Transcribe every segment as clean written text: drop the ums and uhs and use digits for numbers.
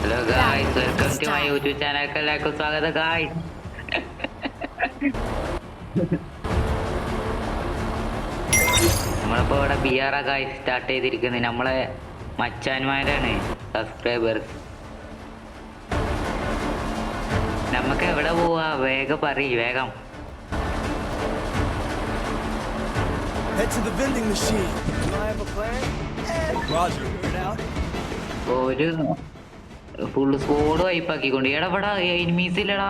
Hello guys, welcome to my YouTube channel. എല്ലാവർക്കും സ്വാഗതം guys. നമ്മളിപ്പോ ഇവിടെ BR ഗായ്സ് സ്റ്റാർട്ട് ചെയ്തിരിക്കുന്നത്. നമ്മളെ മച്ചാന്മാരാണ് സബ്സ്ക്രൈബേഴ്സ്. നമുക്ക് എവിടെ പോവാ? വേഗം പറയ് വേഗം. Head to the vending machine. Do I have a plan? Roger. Figure it out. ഒരു ഫുള്ള് സ്കോഡ് വൈപ്പാക്കിക്കൊണ്ട് എടാ എനിമീസ് ഇല്ലടാ.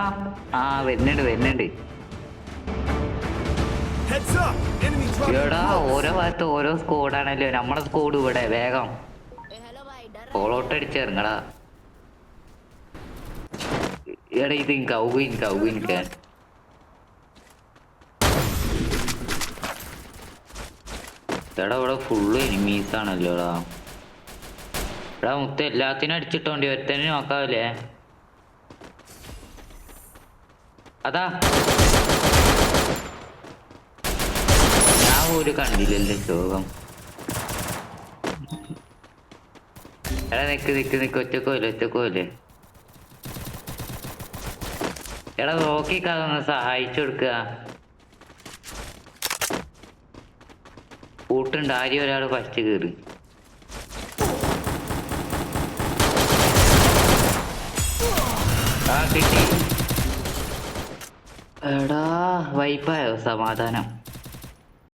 ആ വരുന്നുണ്ട്. Heads up. Enemy dropping. എടാ ഓരോ ഭാഗത്ത് ഓരോ സ്കോഡാണല്ലോ. നമ്മളെ സ്കോഡ് ഇവിടെ വേഗം ഫോളോട്ട് അടിച്ചിറങ്ങടാ. എടാ ഇത് കൗകിൻ എടാ ഇവിടെ ഫുള്ള് എനിമീസ് ആണല്ലോടാ. എടാ മുത്ത എല്ലാത്തിനും അടിച്ചിട്ടോണ്ടി ഒരുത്തന്നെ നോക്കാവില്ലേ? അതാ ഞാൻ പോലും കണ്ടില്ലല്ലോ ശോകം. എടാ നിക്ക് ഒറ്റക്കോല്ലേ. എടാ നോക്കിക്കാതൊന്ന് സഹായിച്ചു കൊടുക്കുക. കൂട്ടുണ്ട് ആരും ഒരാൾ ഫസ്റ്റ് കയറി. ആ കിട്ടി. എടാ വൈപ്പായോ? സമാധാനം.